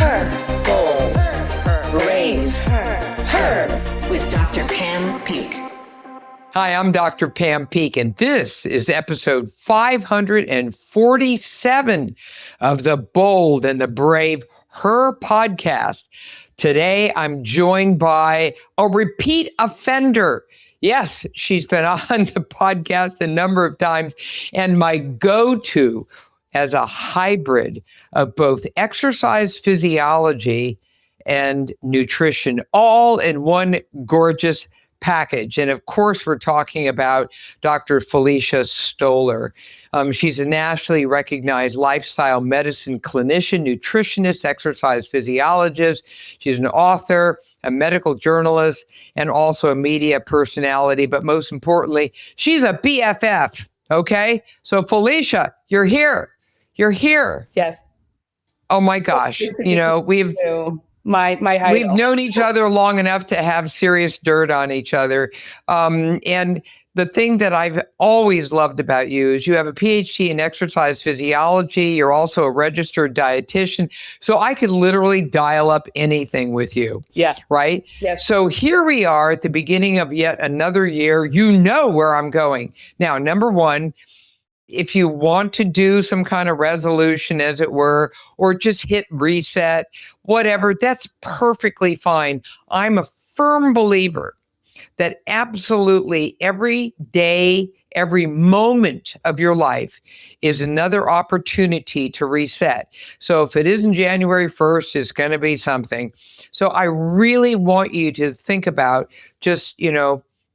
her, bold, brave, her, with Dr. Pam Peak. Hi, I'm Dr. Pam Peak, and this is episode 547 of the Bold and the Brave Her podcast. Today, I'm joined by a repeat offender. Yes, she's been on the podcast a number of times, and my go-to as a hybrid of both exercise physiology and nutrition, all in one gorgeous package. And of course, we're talking about Dr. Felicia Stoller. She's a nationally recognized lifestyle medicine clinician, nutritionist, exercise physiologist. She's an author, a medical journalist, and also a media personality. But most importantly, she's a BFF. Okay? So Felicia, you're here. You're here. Yes. Oh my gosh. You know, we've known each other long enough to have serious dirt on each other. And the thing that I've always loved about you is you have a PhD in exercise physiology. You're also a registered dietitian. So I could literally dial up anything with you. Yeah. Right? Yes. So here we are at the beginning of yet another year. You know where I'm going. Now, number one, if you want to do some kind of resolution, as it were, or just hit reset, whatever, that's perfectly fine. I'm a firm believer that absolutely every day, every moment of your life is another opportunity to reset. So if it isn't January 1st, it's going to be something. So I really want you to think about just,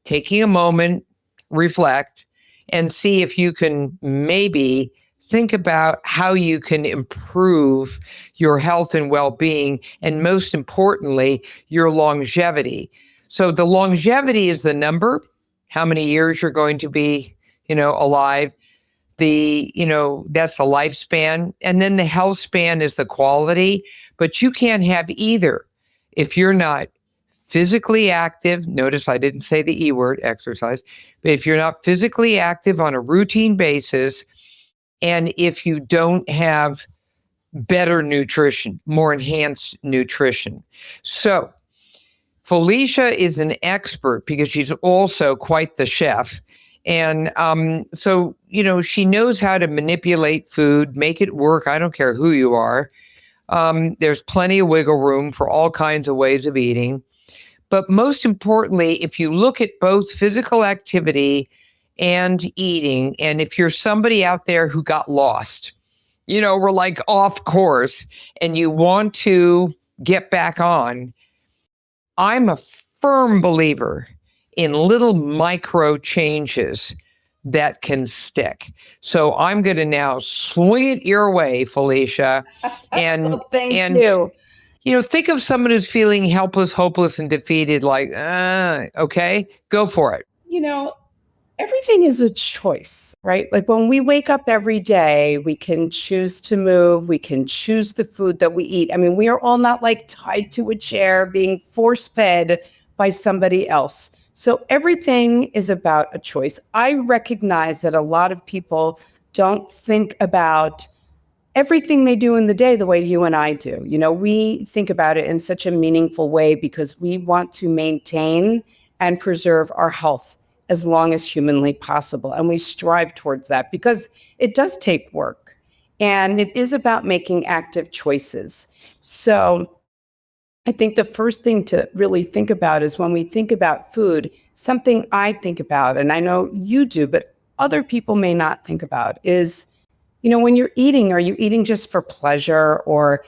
taking a moment, reflect, and see if you can maybe think about how you can improve your health and well-being, and most importantly, your longevity. So the longevity is the number, how many years you're going to be, alive. That's the lifespan. And then the health span is the quality, but you can't have either if you're not physically active. Notice I didn't say the E word, exercise, but if you're not physically active on a routine basis, and if you don't have better nutrition, more enhanced nutrition. So Felicia is an expert because she's also quite the chef. And so she knows how to manipulate food, make it work. I don't care who you are. There's plenty of wiggle room for all kinds of ways of eating. But most importantly, if you look at both physical activity and eating, and if you're somebody out there who got lost, we're like off course, and you want to get back on, I'm a firm believer in little micro changes that can stick. So I'm going to now swing it your way, Felicia. And Thank you. Think of someone who's feeling helpless, hopeless, and defeated, like, okay, go for it. Everything is a choice, right? Like when we wake up every day, we can choose to move, we can choose the food that we eat. I mean, we are all not like tied to a chair being force-fed by somebody else. So everything is about a choice. I recognize that a lot of people don't think about everything they do in the day the way you and I do. We think about it in such a meaningful way because we want to maintain and preserve our health as long as humanly possible. And we strive towards that because it does take work and it is about making active choices. So I think the first thing to really think about is when we think about food, something I think about, and I know you do, but other people may not think about is, when you're eating, are you eating just for pleasure or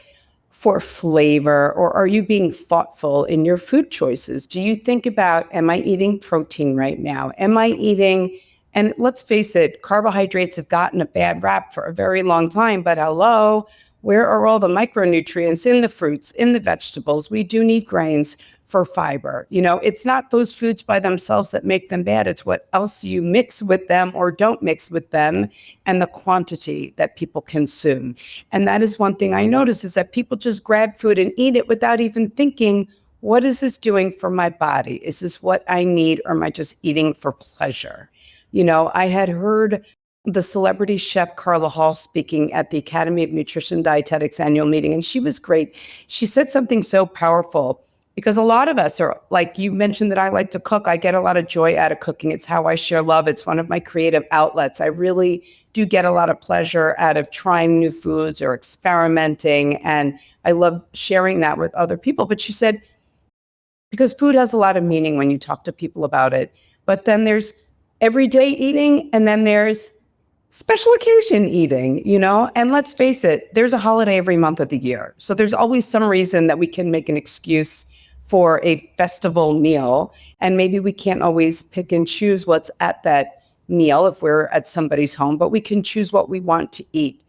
for flavor, or are you being thoughtful in your food choices? Do you think about, am I eating protein right now? Am I eating, and let's face it, carbohydrates have gotten a bad rap for a very long time, but hello, where are all the micronutrients in the fruits, in the vegetables? We do need grains for fiber. It's not those foods by themselves that make them bad. It's what else you mix with them or don't mix with them and the quantity that people consume. And that is one thing I notice is that people just grab food and eat it without even thinking, what is this doing for my body? Is this what I need, or am I just eating for pleasure? I had heard the celebrity chef Carla Hall speaking at the Academy of Nutrition and Dietetics annual meeting, and she was great. She said something so powerful because a lot of us are, like you mentioned that I like to cook. I get a lot of joy out of cooking. It's how I share love. It's one of my creative outlets. I really do get a lot of pleasure out of trying new foods or experimenting, and I love sharing that with other people. But she said, because food has a lot of meaning when you talk to people about it, but then there's everyday eating, and then there's special occasion eating, and let's face it, there's a holiday every month of the year. So there's always some reason that we can make an excuse for a festival meal. And maybe we can't always pick and choose what's at that meal if we're at somebody's home, but we can choose what we want to eat.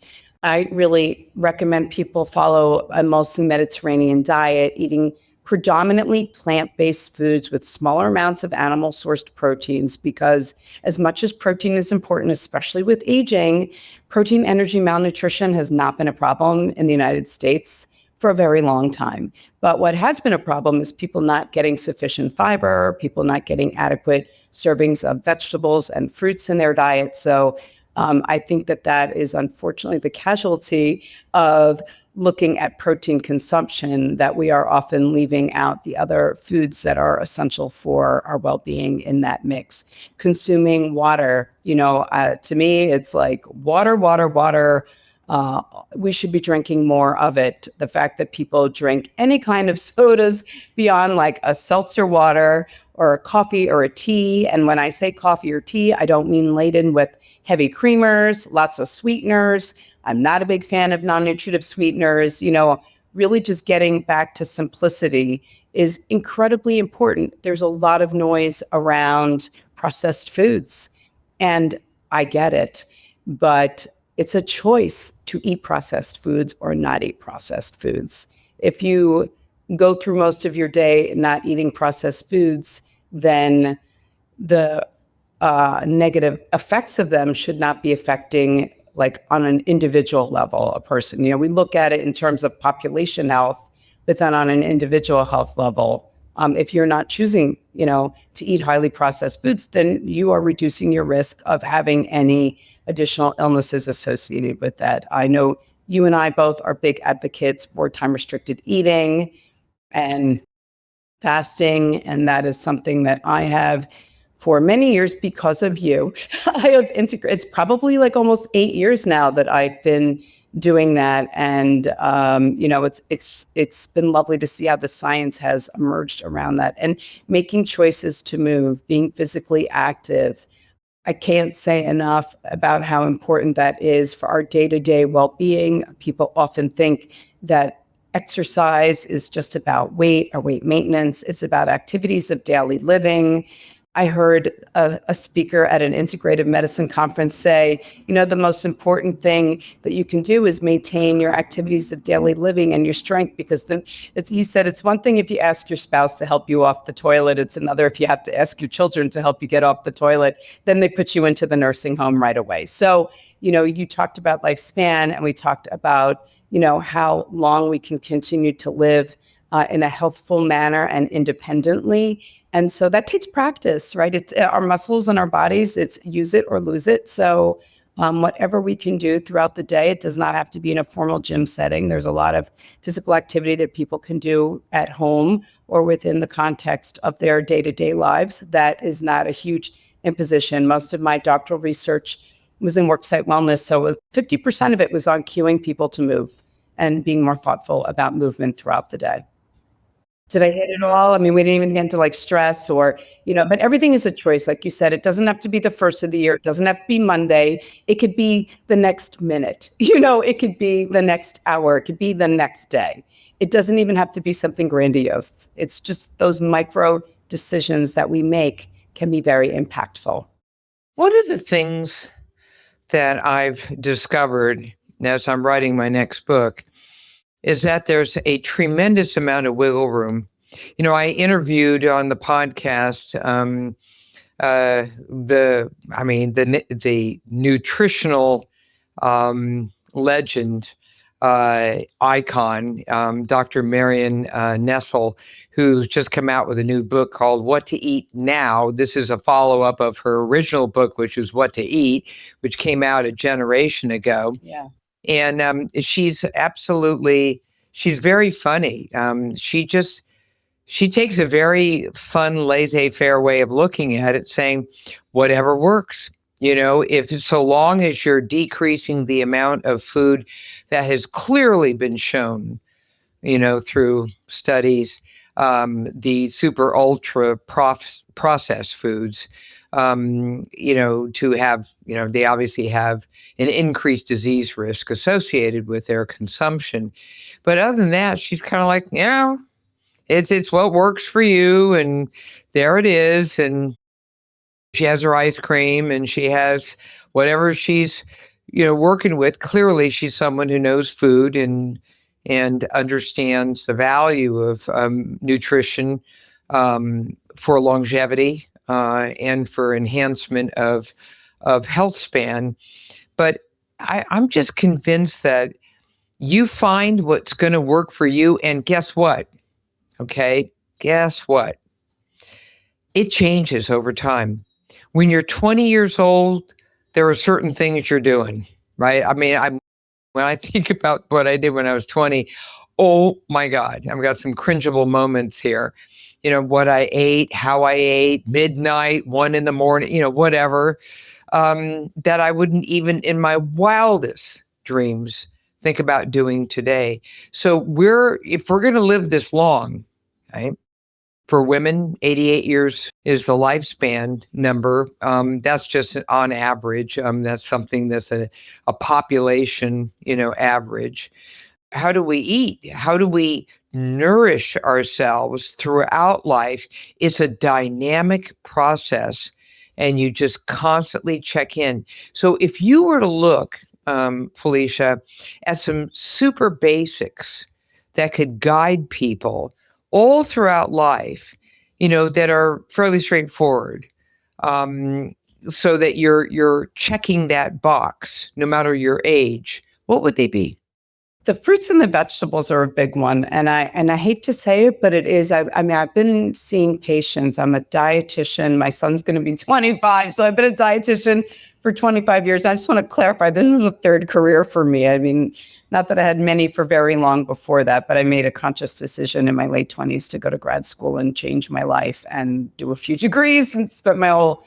I really recommend people follow a mostly Mediterranean diet, eating predominantly plant-based foods with smaller amounts of animal-sourced proteins, because as much as protein is important, especially with aging, protein energy malnutrition has not been a problem in the United States for a very long time. But what has been a problem is people not getting sufficient fiber, people not getting adequate servings of vegetables and fruits in their diet. So I think that is unfortunately the casualty of looking at protein consumption, that we are often leaving out the other foods that are essential for our well-being in that mix. Consuming water, to me, it's like water, water, water. We should be drinking more of it. The fact that people drink any kind of sodas beyond like a seltzer water or a coffee or a tea. And when I say coffee or tea, I don't mean laden with heavy creamers, lots of sweeteners. I'm not a big fan of non-nutritive sweeteners. Really just getting back to simplicity is incredibly important. There's a lot of noise around processed foods, and I get it, but it's a choice to eat processed foods or not eat processed foods. If you go through most of your day not eating processed foods, then the negative effects of them should not be affecting, like on an individual level, a person. We look at it in terms of population health, but then on an individual health level, if you're not choosing, to eat highly processed foods, then you are reducing your risk of having any additional illnesses associated with that. I know you and I both are big advocates for time-restricted eating and fasting, and that is something that I have for many years because of you. I have it's probably like almost 8 years now that I've been doing that, and it's been lovely to see how the science has emerged around that, and making choices to move, being physically active. I can't say enough about how important that is for our day-to-day well-being. People often think that exercise is just about weight or weight maintenance. It's about activities of daily living. I heard a speaker at an integrative medicine conference say, the most important thing that you can do is maintain your activities of daily living and your strength, because then he said it's one thing if you ask your spouse to help you off the toilet. It's another if you have to ask your children to help you get off the toilet. Then they put you into the nursing home right away. So, you talked about lifespan, and we talked about, how long we can continue to live in a healthful manner and independently. And so that takes practice, right? It's our muscles and our bodies, it's use it or lose it. So whatever we can do throughout the day, it does not have to be in a formal gym setting. There's a lot of physical activity that people can do at home or within the context of their day-to-day lives. That is not a huge imposition. Most of my doctoral research was in worksite wellness. So 50% of it was on cueing people to move and being more thoughtful about movement throughout the day. Did I hit it all? I mean, we didn't even get into like stress or, but everything is a choice. Like you said, it doesn't have to be the first of the year. It doesn't have to be Monday. It could be the next minute. It could be the next hour. It could be the next day. It doesn't even have to be something grandiose. It's just those micro decisions that we make can be very impactful. One of the things that I've discovered as I'm writing my next book is that there's a tremendous amount of wiggle room. I interviewed on the podcast the nutritional legend icon, Dr. Marion Nessel, who's just come out with a new book called What to Eat Now. This is a follow-up of her original book, which was What to Eat, which came out a generation ago. Yeah. And she's very funny. She takes a very fun, laissez-faire way of looking at it, saying, whatever works. If so long as you're decreasing the amount of food that has clearly been shown, through studies, the super ultra processed foods, to have, they obviously have an increased disease risk associated with their consumption. But other than that, she's kind of like, it's what works for you, and there it is. And she has her ice cream, and she has whatever she's, working with. Clearly, she's someone who knows food and understands the value of nutrition for longevity and for enhancement of health span. But I'm just convinced that you find what's going to work for you, and guess what? Okay, guess what? It changes over time. When you're 20 years old, there are certain things you're doing, right? I mean, when I think about what I did when I was 20, oh my God, I've got some cringeable moments here. What I ate, how I ate, midnight, 1 a.m, whatever, that I wouldn't even in my wildest dreams think about doing today. So if we're going to live this long, right? For women, 88 years is the lifespan number. That's just on average. That's something that's a population, average. How do we eat? How do we nourish ourselves throughout life? It's a dynamic process, and you just constantly check in. So if you were to look, Felicia, at some super basics that could guide people all throughout life, that are fairly straightforward, so that you're checking that box no matter your age, what would they be? The fruits and the vegetables are a big one. And I hate to say it, but it is. I mean, I've been seeing patients. I'm a dietitian. My son's going to be 25. So I've been a dietitian for 25 years. I just want to clarify, this is a third career for me. I mean, not that I had many for very long before that, but I made a conscious decision in my late 20s to go to grad school and change my life and do a few degrees and spent my whole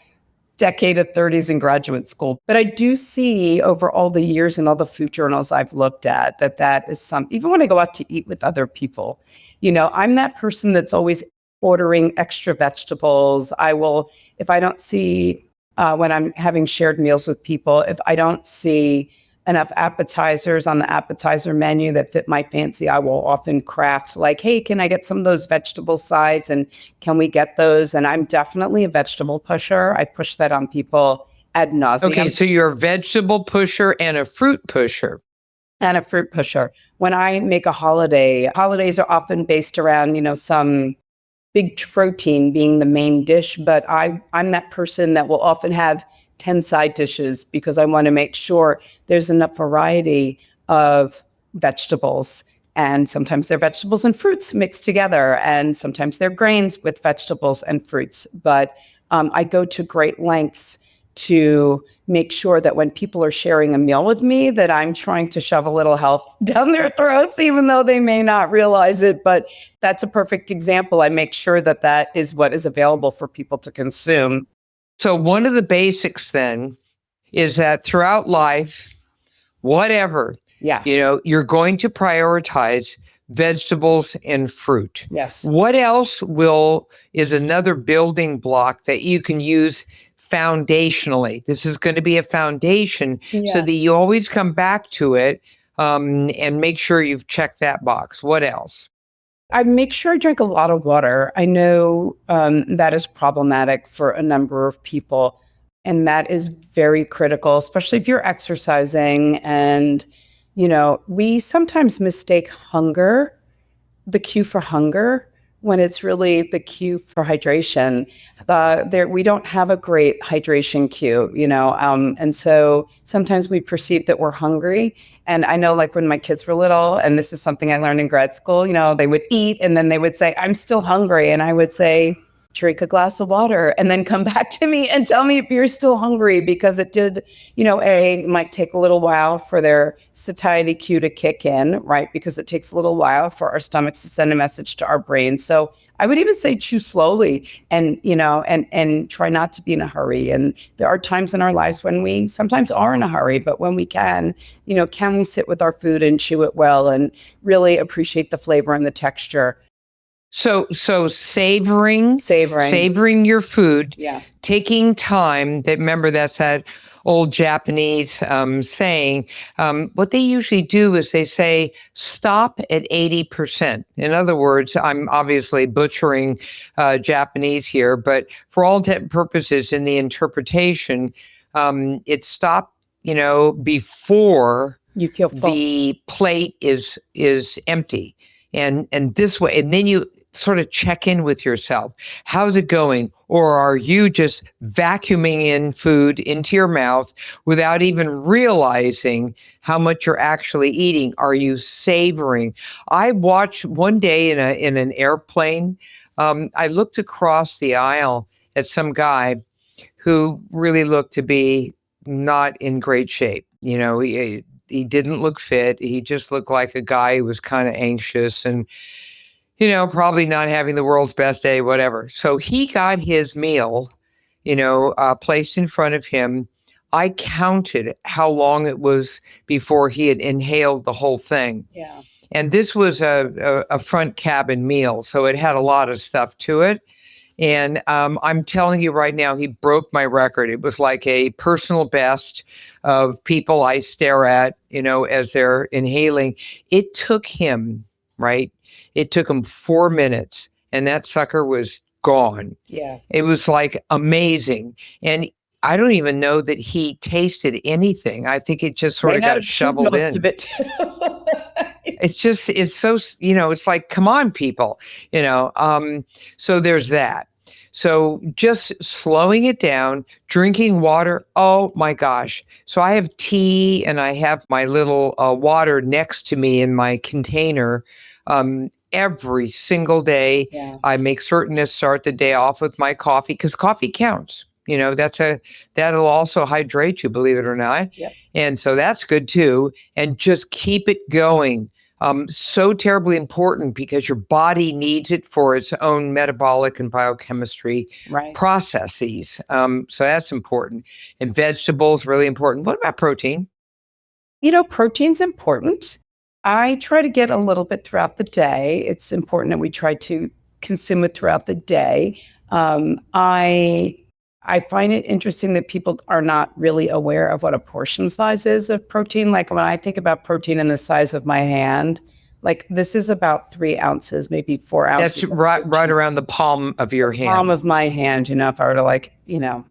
decade of 30s in graduate school. But I do see over all the years and all the food journals I've looked at that is even when I go out to eat with other people, I'm that person that's always ordering extra vegetables. I will, if I don't see, when I'm having shared meals with people, if I don't see enough appetizers on the appetizer menu that fit my fancy, I will often craft like, hey, can I get some of those vegetable sides, and can we get those? And I'm definitely a vegetable pusher. I push that on people ad nauseum. Okay, so you're a vegetable pusher and a fruit pusher. And a fruit pusher. When I make a holiday, holidays are often based around, some big protein being the main dish, but I'm that person that will often have 10 side dishes because I want to make sure there's enough variety of vegetables. And sometimes they're vegetables and fruits mixed together, and sometimes they're grains with vegetables and fruits. But I go to great lengths to make sure that when people are sharing a meal with me, that I'm trying to shove a little health down their throats, even though they may not realize it. But that's a perfect example. I make sure that is what is available for people to consume. So one of the basics then is that throughout life, whatever, you're going to prioritize vegetables and fruit. Yes. What else is another building block that you can use foundationally? This is going to be a foundation so that you always come back to it and make sure you've checked that box. What else? I make sure I drink a lot of water. I know that is problematic for a number of people, and that is very critical, especially if you're exercising. And, we sometimes mistake hunger, the cue for hunger, when it's really the cue for hydration. We don't have a great hydration cue, and so sometimes we perceive that we're hungry. And I know, like when my kids were little, and this is something I learned in grad school, they would eat and then they would say, "I'm still hungry," and I would say, "Drink a glass of water," and then come back to me and tell me if you're still hungry, because it did, it might take a little while for their satiety cue to kick in, right? Because it takes a little while for our stomachs to send a message to our brain. So I would even say chew slowly and, and try not to be in a hurry. And there are times in our lives when we sometimes are in a hurry, but when we can we sit with our food and chew it well and really appreciate the flavor and the texture. So savoring your food, taking time. Remember, that's that old Japanese saying. What they usually do is they say, stop at 80%. In other words, I'm obviously butchering Japanese here, but for all intents and purposes in the interpretation, it's stop, before you feel full. The plate is empty. And this way, and then you sort of check in with yourself. How's it going? Or are you just vacuuming in food into your mouth without even realizing how much you're actually eating? Are you savoring? I watched one day in an airplane. I looked across the aisle at some guy who really looked to be not in great shape. He didn't look fit. He just looked like a guy who was kind of anxious and, probably not having the world's best day, whatever. So he got his meal, placed in front of him. I counted how long it was before he had inhaled the whole thing. Yeah. And this was a front cabin meal, so it had a lot of stuff to it. And I'm telling you right now, he broke my record. It was like a personal best of people I stare at, as they're inhaling. It took him, right? It took him 4 minutes, and that sucker was gone. Yeah. It was like amazing. And I don't even know that he tasted anything. I think it just sort of got shoveled in. It's so, it's like, come on, people, so there's that. So just slowing it down, drinking water. Oh my gosh. So I have tea and I have my little water next to me in my container every single day. Yeah. I make certain to start the day off with my coffee, because coffee counts. That'll also hydrate you, believe it or not. Yep. And so that's good too. And just keep it going. So terribly important, because your body needs it for its own metabolic and biochemistry processes. So that's important. And vegetables, really important. What about protein? Protein's important. I try to get a little bit throughout the day. It's important that we try to consume it throughout the day. I find it interesting that people are not really aware of what a portion size is of protein. Like when I think about protein in the size of my hand, like this is about 3 ounces, maybe 4 ounces. That's right around the palm of your hand. Palm of my hand, if I were to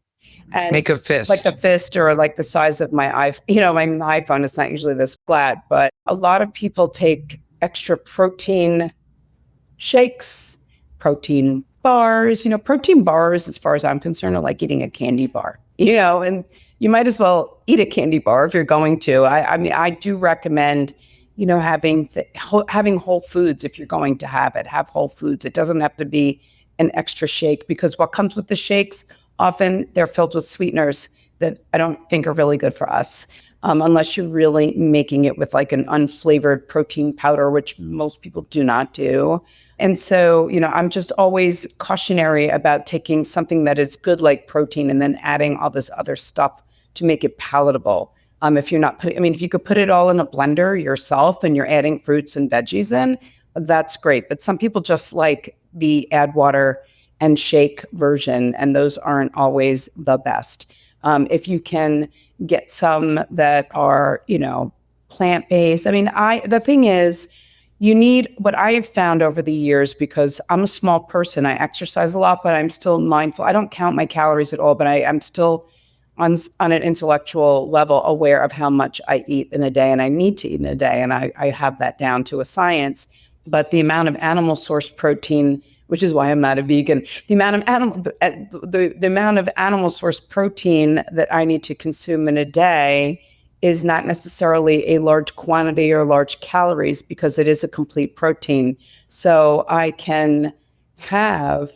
and make a fist. Like a fist, or like the size of my iPhone. My iPhone is not usually this flat, but a lot of people take extra protein shakes, protein bars. Protein bars, as far as I'm concerned, are like eating a candy bar, and you might as well eat a candy bar if you're going to. I do recommend, having whole foods. If you're going to have whole foods. It doesn't have to be an extra shake, because what comes with the shakes, often they're filled with sweeteners that I don't think are really good for us. Unless you're really making it with like an unflavored protein powder, which most people do not do. And so, I'm just always cautionary about taking something that is good like protein and then adding all this other stuff to make it palatable. If you're not if you could put it all in a blender yourself and you're adding fruits and veggies in, that's great. But some people just like the add water and shake version, and those aren't always the best. If you can get some that are, plant-based. The thing is, you need, what I have found over the years, because I'm a small person, I exercise a lot, but I'm still mindful. I don't count my calories at all, but I'm still on an intellectual level aware of how much I eat in a day, and I need to eat in a day. And I have that down to a science. But the amount of animal source protein which is why I'm not a vegan. The amount of animal source protein that I need to consume in a day is not necessarily a large quantity or large calories because it is a complete protein. So I can have,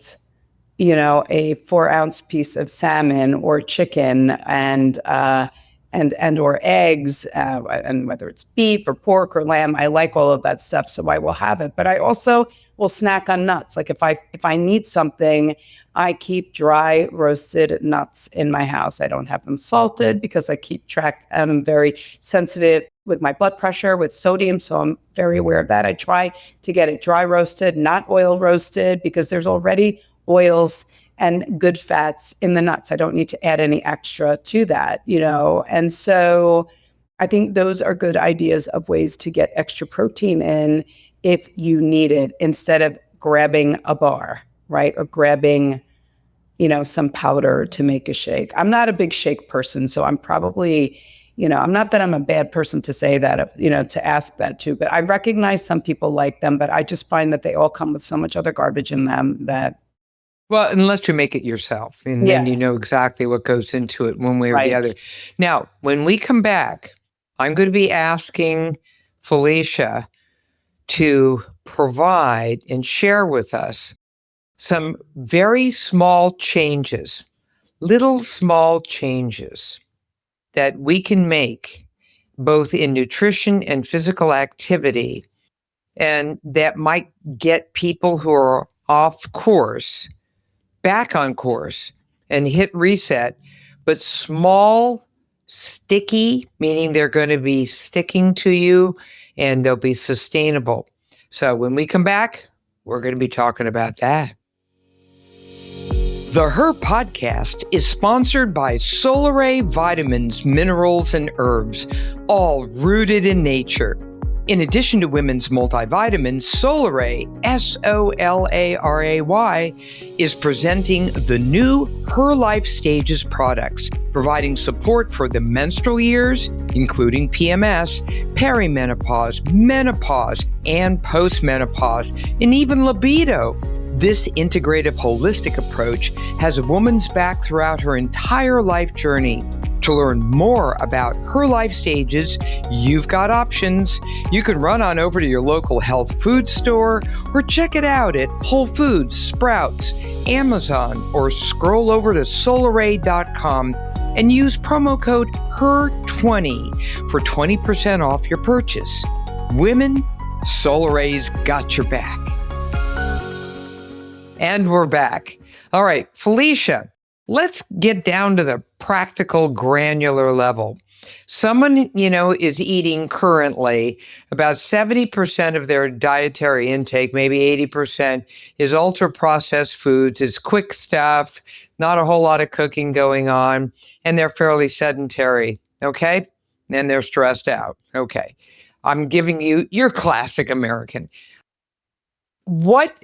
a 4-ounce piece of salmon or chicken and or eggs, and whether it's beef or pork or lamb, I like all of that stuff, so I will have it. But I also will snack on nuts. Like if I need something, I keep dry roasted nuts in my house. I don't have them salted because I keep track. I'm very sensitive with my blood pressure, with sodium, so I'm very aware of that. I try to get it dry roasted, not oil roasted, because there's already oils and good fats in the nuts. I don't need to add any extra to that, And so I think those are good ideas of ways to get extra protein in if you need it, instead of grabbing a bar, right? Or grabbing, some powder to make a shake. I'm not a big shake person, so I'm probably, I'm not that I'm a bad person to say that, to ask that too, but I recognize some people like them, but I just find that they all come with so much other garbage in them that. Well, unless you make it yourself, and then you know exactly what goes into it one way or the other. Now, when we come back, I'm going to be asking Felicia to provide and share with us some very small changes, little small changes that we can make both in nutrition and physical activity, and that might get people who are off course back on course and hit reset, but small, sticky, meaning they're going to be sticking to you and they'll be sustainable. So when we come back, we're going to be talking about that. The Her Podcast is sponsored by Solaray Vitamins, Minerals, and Herbs, all rooted in nature. In addition to women's multivitamins, Solaray, Solaray, is presenting the new Her Life Stages products, providing support for the menstrual years, including PMS, perimenopause, menopause, and postmenopause, and even libido. This integrative holistic approach has a woman's back throughout her entire life journey. To learn more about Her Life Stages, you've got options. You can run on over to your local health food store or check it out at Whole Foods, Sprouts, Amazon, or scroll over to solaray.com and use promo code HER20 for 20% off your purchase. Women, Solaray's got your back. And we're back. All right, Felicia, let's get down to the practical, granular level. Someone, is eating currently about 70% of their dietary intake, maybe 80%, is ultra-processed foods, is quick stuff, not a whole lot of cooking going on, and they're fairly sedentary, okay? And they're stressed out, okay? I'm giving you your classic American. What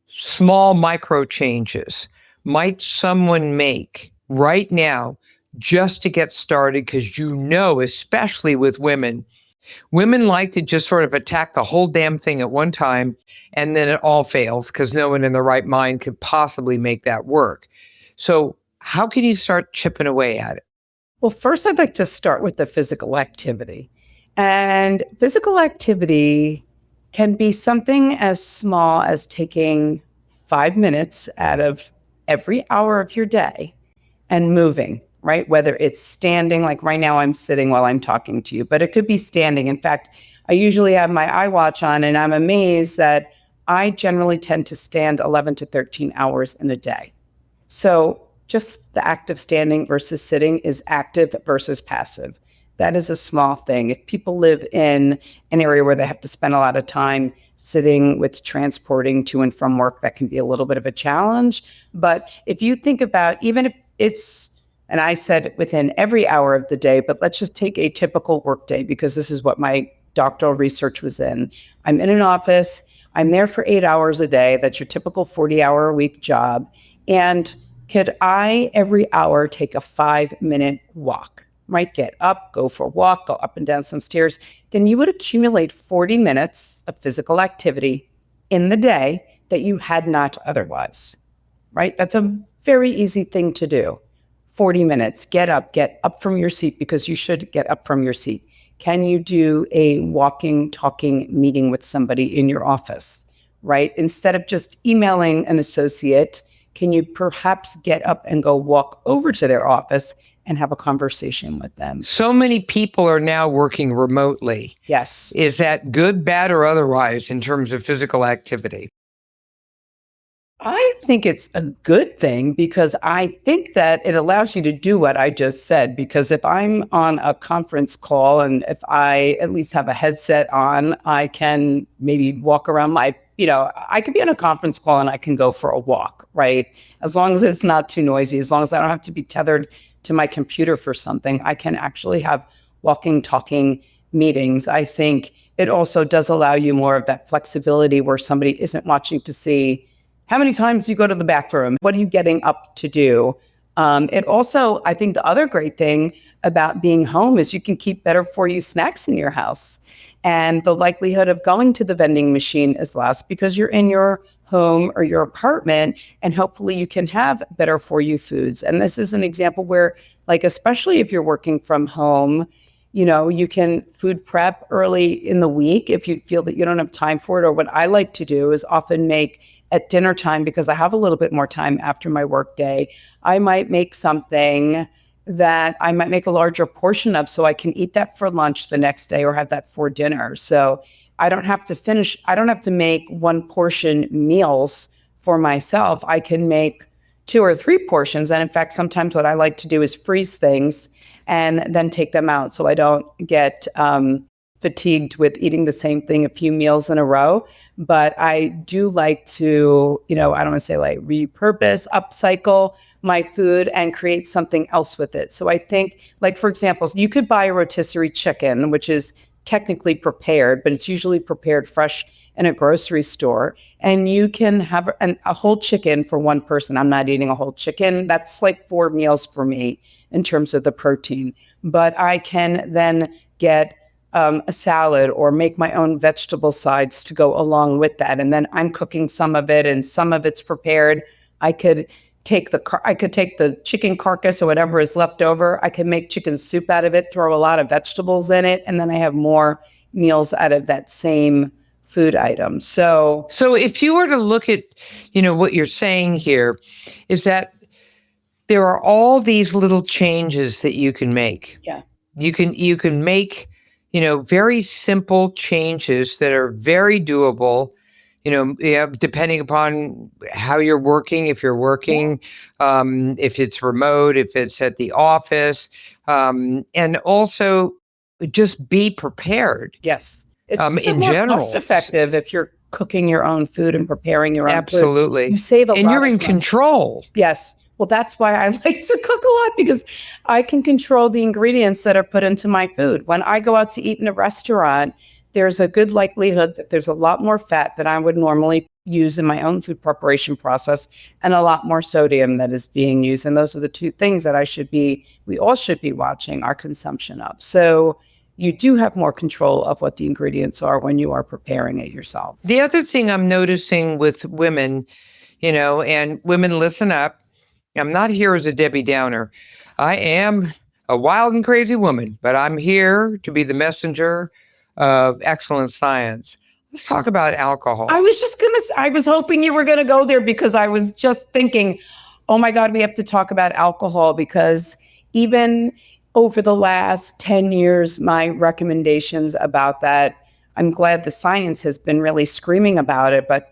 small micro changes might someone make right now just to get started? Because especially with women like to just sort of attack the whole damn thing at one time, and then it all fails because no one in their right mind could possibly make that work. So how can you start chipping away at it? Well, first I'd like to start with the physical activity. And physical activity can be something as small as taking 5 minutes out of every hour of your day and moving, right? Whether it's standing, like right now I'm sitting while I'm talking to you, but it could be standing. In fact, I usually have my iWatch on, and I'm amazed that I generally tend to stand 11 to 13 hours in a day. So just the act of standing versus sitting is active versus passive. That is a small thing. If people live in an area where they have to spend a lot of time sitting with transporting to and from work, that can be a little bit of a challenge. But if you think about, even if it's, and I said within every hour of the day, but let's just take a typical work day, because this is what my doctoral research was in. I'm in an office. I'm there for 8 hours a day. That's your typical 40-hour-a-week job. And could I every hour take a 5-minute walk? Might get up, go for a walk, go up and down some stairs, then you would accumulate 40 minutes of physical activity in the day that you had not otherwise, right? That's a very easy thing to do. 40 minutes, get up from your seat, because you should get up from your seat. Can you do a walking, talking meeting with somebody in your office, right? Instead of just emailing an associate, can you perhaps get up and go walk over to their office and have a conversation with them? So many people are now working remotely. Yes. Is that good, bad, or otherwise in terms of physical activity? I think it's a good thing, because I think that it allows you to do what I just said. Because if I'm on a conference call and if I at least have a headset on, I can maybe walk around I could be on a conference call and I can go for a walk, right? As long as it's not too noisy, as long as I don't have to be tethered to my computer for something, I can actually have walking, talking meetings. I think it also does allow you more of that flexibility where somebody isn't watching to see how many times you go to the bathroom, what are you getting up to do? It also, I think the other great thing about being home is you can keep better for you snacks in your house. And the likelihood of going to the vending machine is less because you're in your home or your apartment, and hopefully you can have better for you foods. And this is an example where, especially if you're working from home, you can food prep early in the week if you feel that you don't have time for it. Or what I like to do is often make at dinner time, because I have a little bit more time after my work day, I might make something that I might make a larger portion of so I can eat that for lunch the next day or have that for dinner. So I don't have to make one portion meals for myself. I can make 2 or 3 portions. And in fact, sometimes what I like to do is freeze things and then take them out so I don't get fatigued with eating the same thing a few meals in a row. But I do like to, I don't want to say repurpose, upcycle my food and create something else with it. So I think, for example, you could buy a rotisserie chicken, which is technically prepared, but it's usually prepared fresh in a grocery store. And you can have a whole chicken for one person. I'm not eating a whole chicken. That's 4 meals for me in terms of the protein. But I can then get a salad or make my own vegetable sides to go along with that. And then I'm cooking some of it and some of it's prepared. I could take the chicken carcass or whatever is left over. I can make chicken soup out of it, throw a lot of vegetables in it, and then I have more meals out of that same food item. So if you were to look at, what you're saying here is that there are all these little changes that you can make. Yeah. You can make, very simple changes that are very doable, depending upon how you're working, if you're working, if it's remote, if it's at the office, and also just be prepared. Yes. It's in more general, cost effective if you're cooking your own food and preparing your own absolutely. food. You save a lot. And you're in money. Control. Yes. Well, that's why I like to cook a lot, because I can control the ingredients that are put into my food. When I go out to eat in a restaurant, there's a good likelihood that there's a lot more fat than I would normally use in my own food preparation process, and a lot more sodium that is being used. And those are the 2 things that we all should be watching our consumption of. So you do have more control of what the ingredients are when you are preparing it yourself. The other thing I'm noticing with women, and women, listen up. I'm not here as a Debbie Downer. I am a wild and crazy woman, but I'm here to be the messenger of excellent science. Let's talk about alcohol. I was hoping you were going to go there, because I was just thinking, oh my God, we have to talk about alcohol, because even over the last 10 years, my recommendations about that, I'm glad the science has been really screaming about it. But,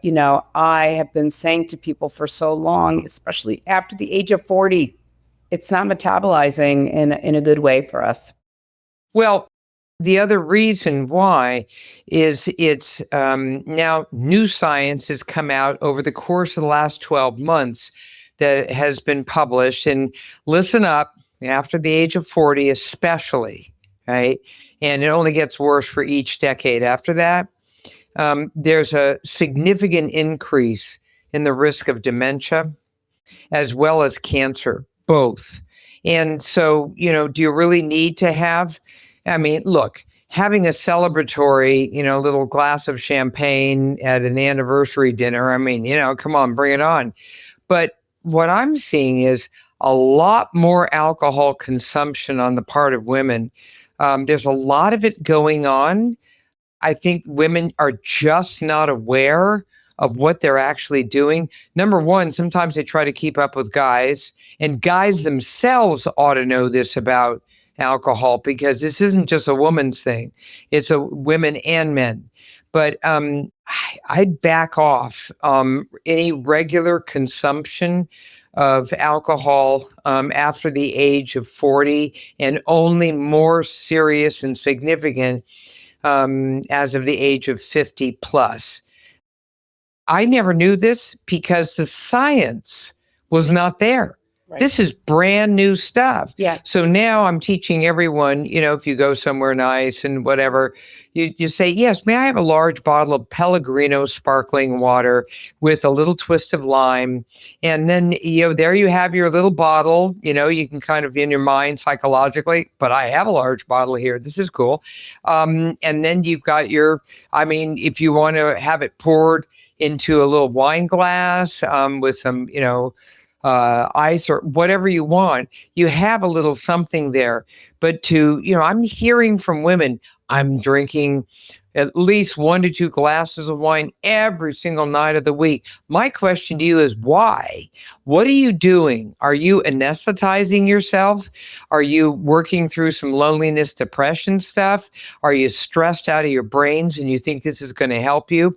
I have been saying to people for so long, especially after the age of 40, it's not metabolizing in a good way for us. Well, the other reason why is it's now new science has come out over the course of the last 12 months that has been published. And listen up, after the age of 40 especially, right? And it only gets worse for each decade after that. There's a significant increase in the risk of dementia as well as cancer, both. And so, do you really need to have, look, having a celebratory, little glass of champagne at an anniversary dinner. I mean, come on, bring it on. But what I'm seeing is a lot more alcohol consumption on the part of women. There's a lot of it going on. I think women are just not aware of what they're actually doing. Number one, sometimes they try to keep up with guys, and guys themselves ought to know this about alcohol, because this isn't just a woman's thing. It's a women and men. But I'd back off any regular consumption of alcohol after the age of 40, and only more serious and significant as of the age of 50 plus. I never knew this because the science was not there. Right. This is brand new stuff. Yeah. So now I'm teaching everyone, if you go somewhere nice and whatever, you say, yes, may I have a large bottle of Pellegrino sparkling water with a little twist of lime? And then, there you have your little bottle, you can kind of in your mind psychologically, but I have a large bottle here. This is cool. And then you've got if you want to have it poured into a little wine glass with some, ice or whatever you want, you have a little something there. But I'm hearing from women, I'm drinking at least 1 to 2 glasses of wine every single night of the week. My question to you is why? What are you doing? Are you anesthetizing yourself? Are you working through some loneliness, depression stuff? Are you stressed out of your brains and you think this is going to help you?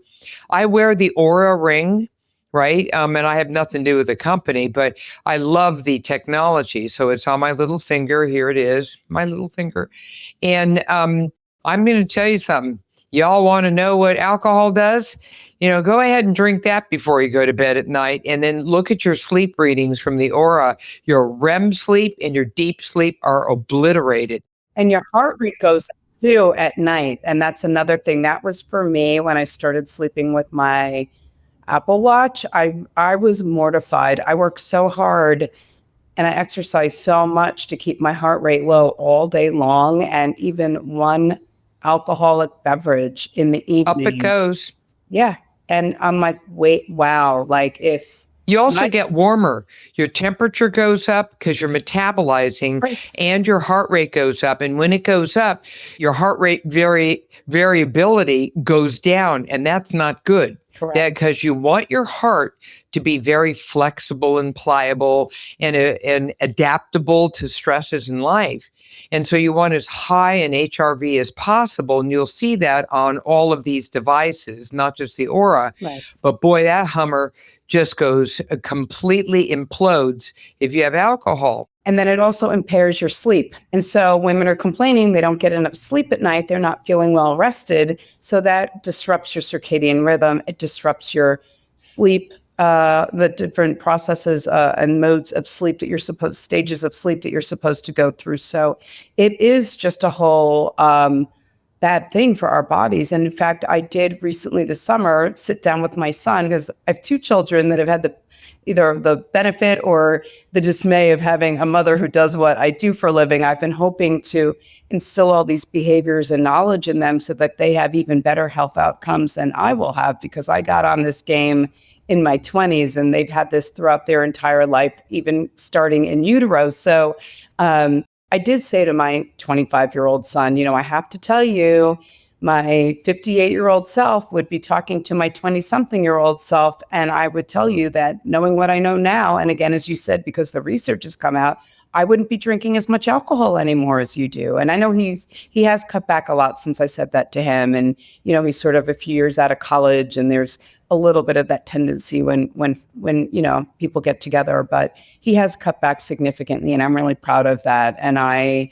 I wear the Aura ring, right? And I have nothing to do with the company, but I love the technology. So it's on my little finger. Here it is, my little finger. And I'm going to tell you something. Y'all want to know what alcohol does? Go ahead and drink that before you go to bed at night, and then look at your sleep readings from the Aura. Your REM sleep and your deep sleep are obliterated. And your heart rate goes up too at night. And that's another thing. That was for me when I started sleeping with my Apple Watch. I was mortified. I worked so hard and I exercised so much to keep my heart rate low all day long. And even one alcoholic beverage in the evening. Up it goes. Yeah. And I'm like, wait, wow. Like if you also get warmer, your temperature goes up because you're metabolizing, right, and your heart rate goes up. And when it goes up, your heart rate variability goes down, and that's not good. Correct. Because you want your heart to be very flexible and pliable and adaptable to stresses in life. And so you want as high an HRV as possible. And you'll see that on all of these devices, not just the Aura. Right. But boy, that Hummer just goes completely implodes if you have alcohol. And then it also impairs your sleep. And so women are complaining they don't get enough sleep at night. They're not feeling well rested. So that disrupts your circadian rhythm. It disrupts your sleep, the different processes and modes of sleep stages of sleep that you're supposed to go through. So it is just a whole bad thing for our bodies. And in fact, I did recently this summer sit down with my son, because I have 2 children that have had either the benefit or the dismay of having a mother who does what I do for a living. I've been hoping to instill all these behaviors and knowledge in them so that they have even better health outcomes than I will have, because I got on this game in my 20s and they've had this throughout their entire life, even starting in utero. So I did say to my 25-year-old son, I have to tell you, my 58-year-old self would be talking to my 20-something-year-old self. And I would tell you that knowing what I know now, and again, as you said, because the research has come out, I wouldn't be drinking as much alcohol anymore as you do. And I know he has cut back a lot since I said that to him. And, he's sort of a few years out of college, and there's a little bit of that tendency when people get together, but he has cut back significantly. And I'm really proud of that. And I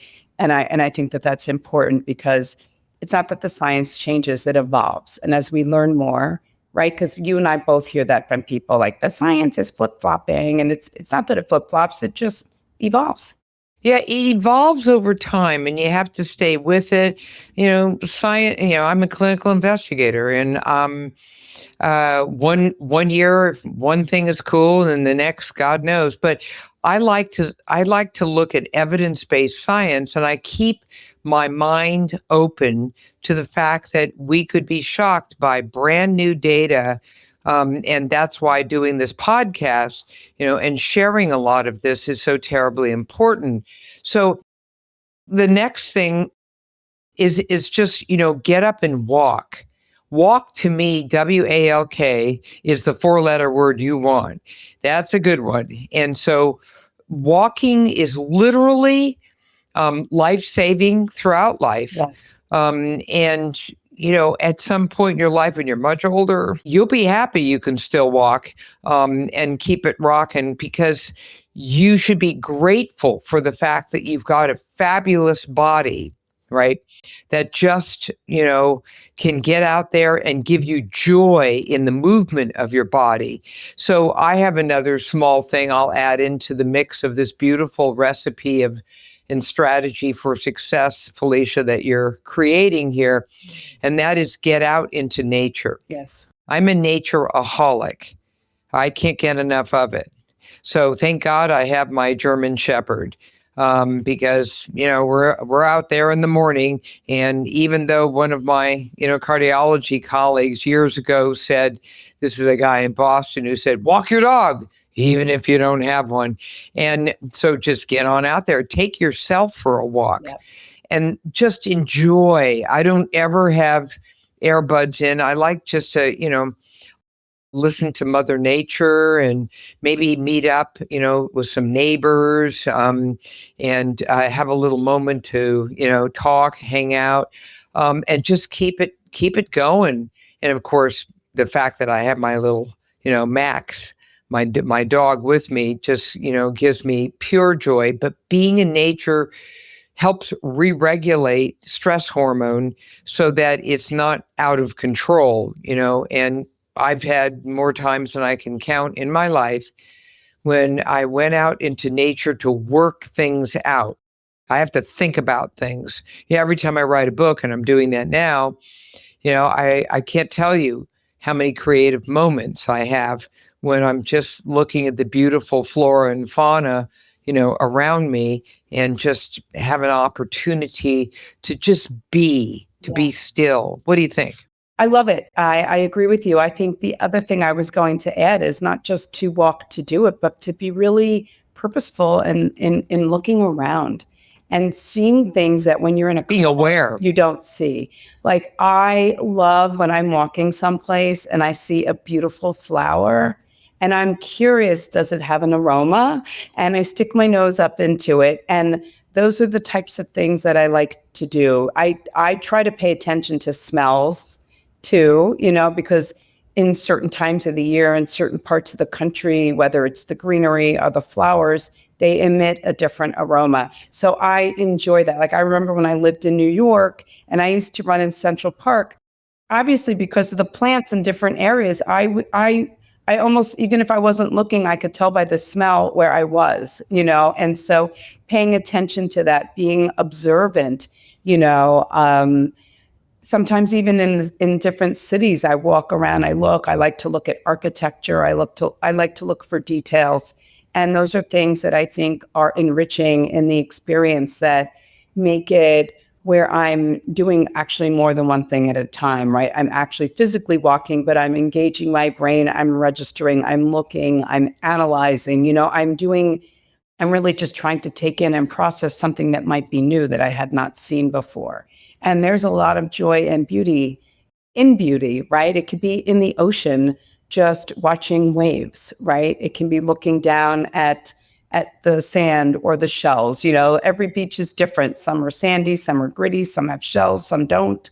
think that that's important, because it's not that the science changes, it evolves. And as we learn more, right? Because you and I both hear that from people, like the science is flip-flopping, and it's not that it flip-flops, it just evolves. Yeah, it evolves over time, and you have to stay with it. Science, I'm a clinical investigator, and one year one thing is cool, and the next, God knows. But I like to look at evidence-based science, and I keep my mind open to the fact that we could be shocked by brand new data. And that's why doing this podcast, and sharing a lot of this is so terribly important. So the next thing is just, get up and walk. Walk, to me, WALK, is the 4-letter word you want. That's a good one. And so walking is literally life-saving throughout life. Yes. And, at some point in your life when you're much older, you'll be happy you can still walk and keep it rocking, because you should be grateful for the fact that you've got a fabulous body, right? That just, can get out there and give you joy in the movement of your body. So I have another small thing I'll add into the mix of this beautiful recipe and strategy for success, Felicia, that you're creating here. And that is get out into nature. Yes. I'm a natureaholic. I can't get enough of it. So thank God I have my German Shepherd. Because, we're out there in the morning. And even though one of my, cardiology colleagues years ago said, this is a guy in Boston who said, walk your dog, even if you don't have one. And so just get on out there, take yourself for a walk. Yep. And just enjoy. I don't ever have earbuds in. I like just to, listen to Mother Nature and maybe meet up, with some neighbors and have a little moment to, talk, hang out, and just keep it going. And of course, the fact that I have my little, Max, my dog with me, just, gives me pure joy. But being in nature helps re-regulate stress hormone so that it's not out of control, and I've had more times than I can count in my life when I went out into nature to work things out. I have to think about things. Yeah, every time I write a book, and I'm doing that now, I can't tell you how many creative moments I have when I'm just looking at the beautiful flora and fauna, around me, and just have an opportunity to just be still. What do you think? I love it. I agree with you. I think the other thing I was going to add is not just to walk to do it, but to be really purposeful and in looking around and seeing things that when you're in a Being aware. you don't see. Like, I love when I'm walking someplace and I see a beautiful flower and I'm curious, does it have an aroma? And I stick my nose up into it. And those are the types of things that I like to do. I try to pay attention to smells too, because in certain times of the year, in certain parts of the country, whether it's the greenery or the flowers, they emit a different aroma. So I enjoy that. Like, I remember when I lived in New York and I used to run in Central Park, obviously because of the plants in different areas, I almost, even if I wasn't looking, I could tell by the smell where I was, and so paying attention to that, being observant, sometimes even in different cities, I walk around, I like to look at architecture. I like to look for details. And those are things that I think are enriching in the experience, that make it where I'm doing actually more than one thing at a time, right? I'm actually physically walking, but I'm engaging my brain. I'm registering, I'm looking, I'm analyzing, I'm really just trying to take in and process something that might be new that I had not seen before. And there's a lot of joy and beauty in beauty, right? It could be in the ocean, just watching waves, right? It can be looking down at the sand or the shells. Every beach is different. Some are sandy, some are gritty, some have shells, some don't.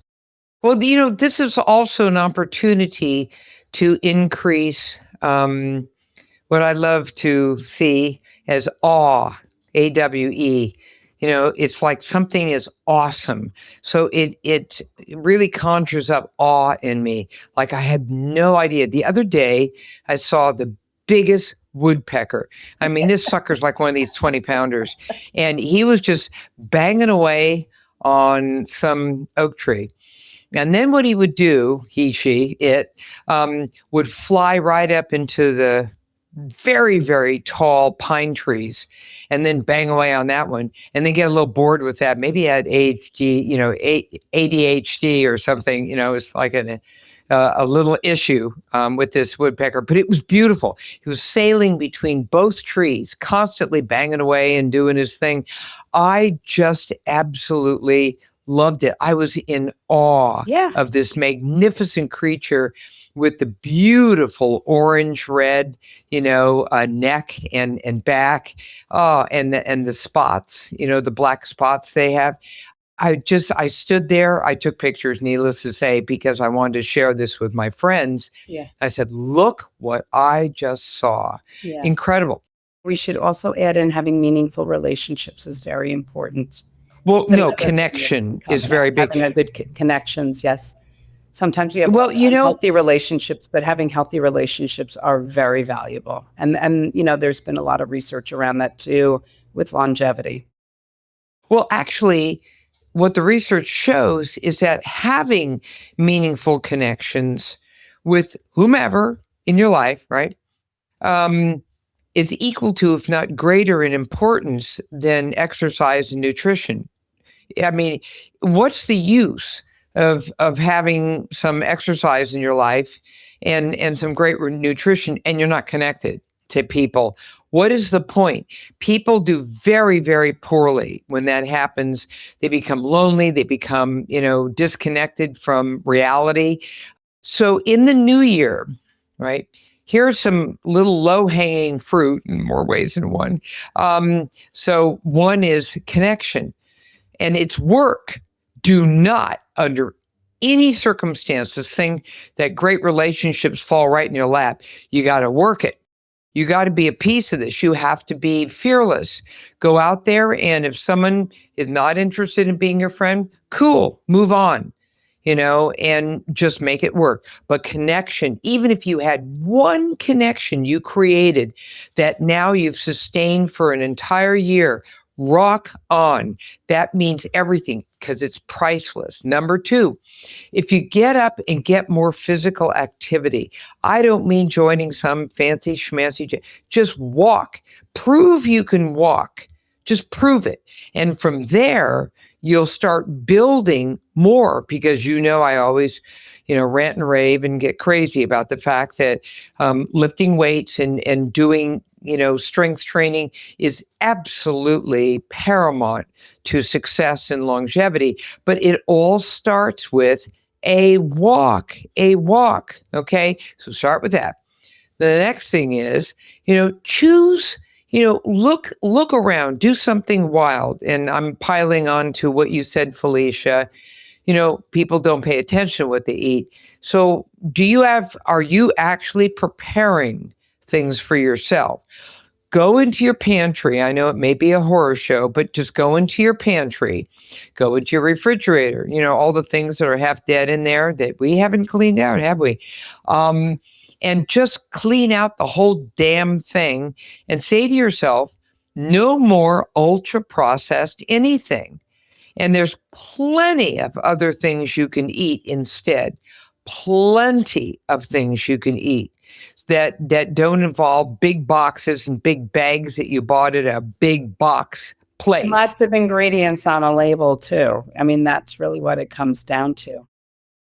Well, this is also an opportunity to increase what I love to see as awe, AWE. It's like something is awesome. So it really conjures up awe in me. Like, I had no idea. The other day, I saw the biggest woodpecker. I mean, this sucker's like one of these 20-pounders. And he was just banging away on some oak tree. And then what he would do, it would fly right up into the very, very tall pine trees and then bang away on that one and then get a little bored with that. Maybe I had ADHD or something, it's like a little issue with this woodpecker, but it was beautiful. He was sailing between both trees, constantly banging away and doing his thing. I just absolutely loved it. I was in awe of this magnificent creature with the beautiful orange red, neck and back, and the spots, the black spots they have. I stood there. I took pictures, needless to say, because I wanted to share this with my friends. Yeah. I said, look what I just saw. Yeah. Incredible. We should also add in having meaningful relationships is very important. Well, no, connection is very big. Having a good connections, yes. Sometimes we have healthy relationships, but having healthy relationships are very valuable. And there's been a lot of research around that too with longevity. Well, actually, what the research shows is that having meaningful connections with whomever in your life, right, is equal to, if not greater in importance than exercise and nutrition. I mean, what's the use of having some exercise in your life and some great nutrition and you're not connected to people? What is the point? People do very, very poorly when that happens. They become lonely. They become, disconnected from reality. So in the new year, right, here's some little low-hanging fruit in more ways than one. So one is connection, and it's work. Do not, under any circumstance, this thing that great relationships fall right in your lap. You got to work it. You got to be a piece of this. You have to be fearless. Go out there, and if someone is not interested in being your friend, cool, move on, and just make it work. But connection, even if you had one connection you created that now you've sustained for an entire year, rock on. That means everything because it's priceless. Number two, if you get up and get more physical activity, I don't mean joining some fancy schmancy, just walk. Prove you can walk. Just prove it. And from there, you'll start building more because I always, rant and rave and get crazy about the fact that lifting weights and doing strength training is absolutely paramount to success and longevity, but it all starts with a walk. Okay. So start with that. The next thing is, choose, look around, do something wild. And I'm piling on to what you said, Felicia. People don't pay attention to what they eat. So are you actually preparing things for yourself? Go into your pantry. I know it may be a horror show, but just go into your pantry, go into your refrigerator, all the things that are half dead in there that we haven't cleaned out, have we? And just clean out the whole damn thing and say to yourself, no more ultra processed anything. And there's plenty of other things you can eat instead. Plenty of things you can eat that don't involve big boxes and big bags that you bought at a big box place. Lots of ingredients on a label too. I mean, that's really what it comes down to.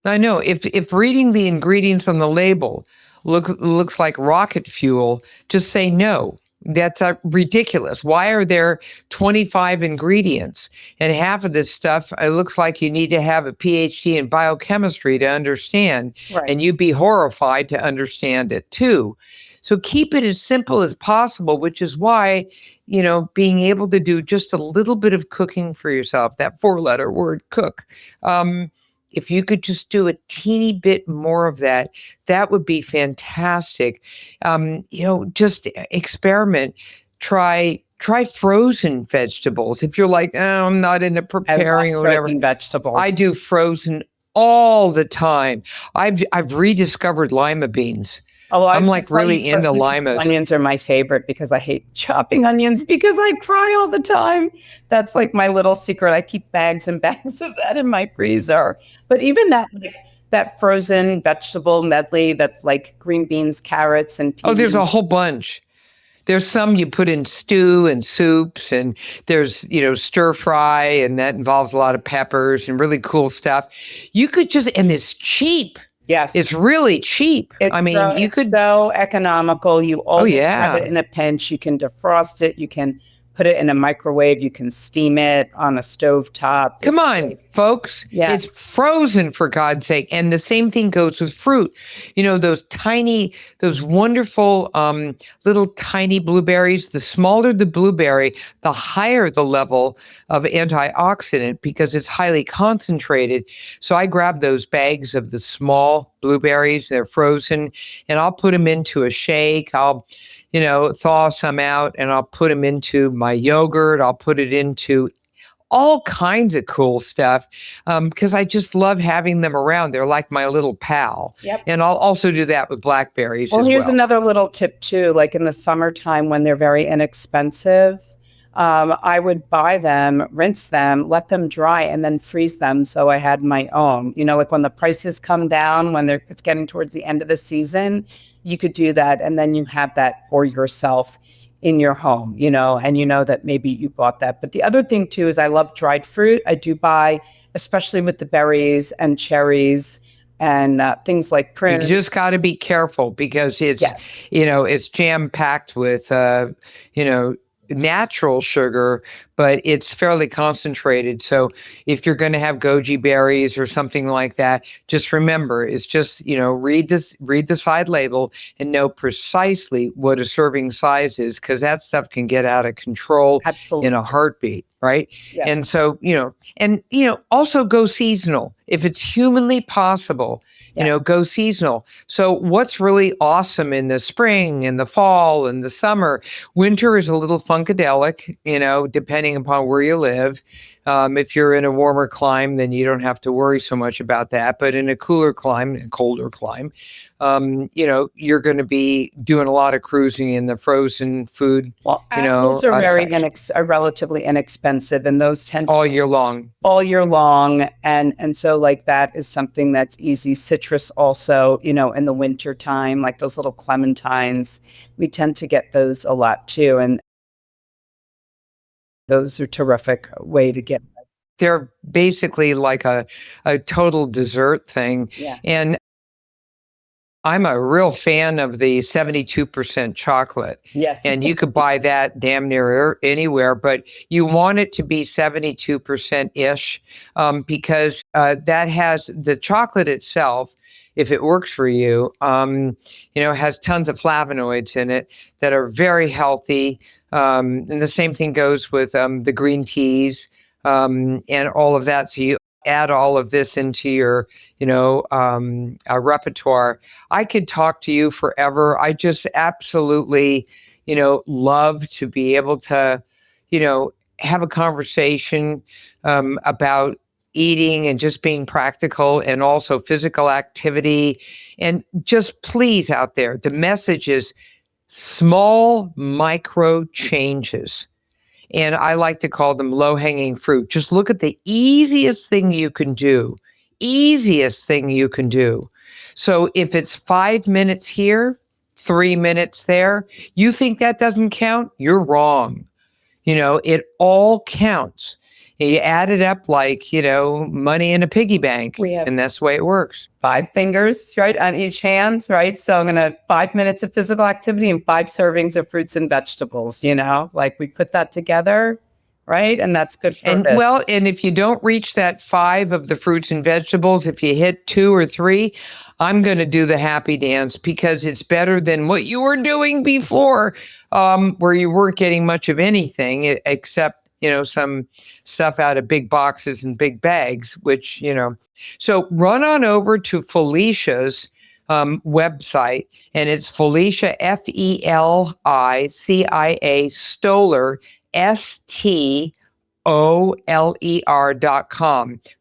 I know. If reading the ingredients on the label looks like rocket fuel, just say no. That's ridiculous. Why are there 25 ingredients? And half of this stuff, it looks like you need to have a PhD in biochemistry to understand. Right. And you'd be horrified to understand it too. So keep it as simple as possible, which is why, being able to do just a little bit of cooking for yourself, that 4-letter word, cook, if you could just do a teeny bit more of that, that would be fantastic. Just experiment. Try frozen vegetables. If you're like, oh, I'm not into preparing or whatever. Frozen vegetables. I do frozen all the time. I've rediscovered lima beans. Oh, I'm like really into limas. Onions are my favorite because I hate chopping onions because I cry all the time. That's like my little secret. I keep bags and bags of that in my freezer. But even that, like that frozen vegetable medley that's like green beans, carrots, and peas. Oh, there's a whole bunch. There's some you put in stew and soups, and there's, stir fry, and that involves a lot of peppers and really cool stuff. You could and it's cheap. Yes. It's really cheap. It's so economical. You always have it in a pinch. You can defrost it. You can put it in a microwave. You can steam it on a stovetop. Come on, folks. Yeah. It's frozen, for God's sake. And the same thing goes with fruit. Those wonderful little tiny blueberries. The smaller the blueberry, the higher the level of antioxidant because it's highly concentrated. So I grab those bags of the small blueberries. They're frozen, and I'll put them into a shake. I'll thaw some out, and I'll put them into my yogurt. I'll put it into all kinds of cool stuff because I just love having them around. They're like my little pal. Yep. And I'll also do that with blackberries Well, as here's well. another little tip too. Like in the summertime when they're very inexpensive, I would buy them, rinse them, let them dry, and then freeze them. So I had my own. Like when the prices come down, when it's getting towards the end of the season, you could do that, and then you have that for yourself in your home, and that maybe you bought that. But the other thing too is I love dried fruit. I do buy, especially with the berries and cherries and things like prunes. You just got to be careful because it's, it's jam-packed with, natural sugar, but it's fairly concentrated. So if you're going to have goji berries or something like that, just remember, it's just, read the side label and know precisely what a serving size is, because that stuff can get out of control in a heartbeat. Right. Yes. And so, also go seasonal. If it's humanly possible, go seasonal. So what's really awesome in the spring and the fall and the summer, winter is a little funkadelic, depending upon where you live. If you're in a warmer climate, then you don't have to worry so much about that. But in a cooler climate, a colder climate, you're going to be doing a lot of cruising in the frozen food. Well, apples are relatively inexpensive, and those tend to all year long. And so like that is something that's easy. Citrus also, in the winter time, like those little clementines, we tend to get those a lot too. And those are terrific way to get. They're basically like a total dessert thing. Yeah. And I'm a real fan of the 72% chocolate. Yes. And you could buy that damn near anywhere, but you want it to be 72%-ish because that has the chocolate itself, if it works for you, has tons of flavonoids in it that are very healthy. And the same thing goes with the green teas and all of that. So you add all of this into your, repertoire. I could talk to you forever. I just absolutely, love to be able to, have a conversation about eating and just being practical, and also physical activity. And just please out there, the message is small micro changes. And I like to call them low-hanging fruit. Just look at the easiest thing you can do. So if it's 5 minutes here, 3 minutes there, you think that doesn't count? You're wrong. It all counts. You add it up like, money in a piggy bank, and that's the way it works. 5 fingers, right, on each hand, right? So I'm going to 5 minutes of physical activity and 5 servings of fruits and vegetables, like we put that together, right? And that's good for this. Well, and if you don't reach that 5 of the fruits and vegetables, if you hit 2 or 3, I'm going to do the happy dance, because it's better than what you were doing before, where you weren't getting much of anything except some stuff out of big boxes and big bags, which, So run on over to Felicia's website, and it's Felicia, Felicia Stoller, STOLER.com,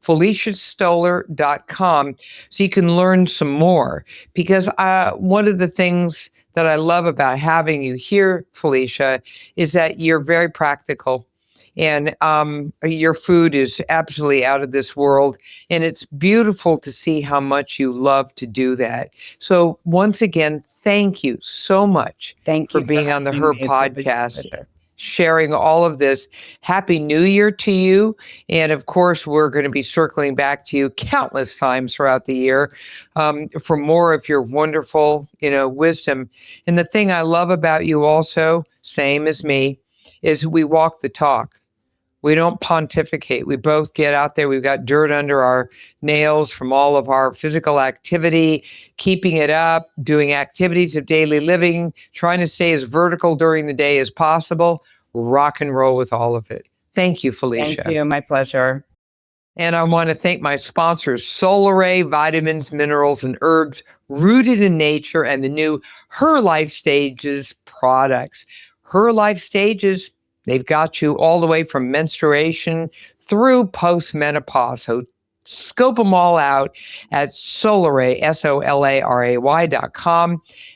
FeliciaStoller.com, so you can learn some more. Because one of the things that I love about having you here, Felicia, is that you're very practical. And your food is absolutely out of this world. And it's beautiful to see how much you love to do that. So once again, thank you so much Thank for you being on the having Her me. It's always a podcast, pleasure. sharing all of this. Happy New Year to you. And of course, we're going to be circling back to you countless times throughout the year for more of your wonderful, wisdom. And the thing I love about you also, same as me, is we walk the talk. We don't pontificate. We both get out there. We've got dirt under our nails from all of our physical activity, keeping it up, doing activities of daily living, trying to stay as vertical during the day as possible. Rock and roll with all of it. Thank you, Felicia. Thank you. My pleasure. And I want to thank my sponsors, Solaray Vitamins, Minerals, and Herbs, rooted in nature, and the new Her Life Stages products. Her Life Stages, they've got you all the way from menstruation through postmenopause. So scope them all out at Solaray, SOLARAY.com.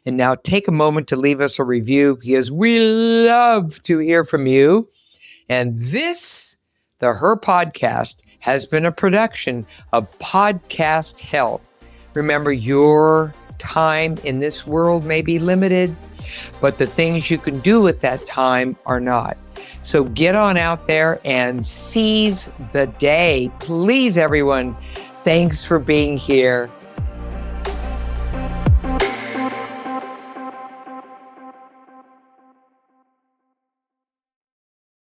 And now take a moment to leave us a review because we love to hear from you. And this, the Her Podcast, has been a production of Podcast Health. Remember, your time in this world may be limited, but the things you can do with that time are not. So get on out there and seize the day. Please, everyone, thanks for being here.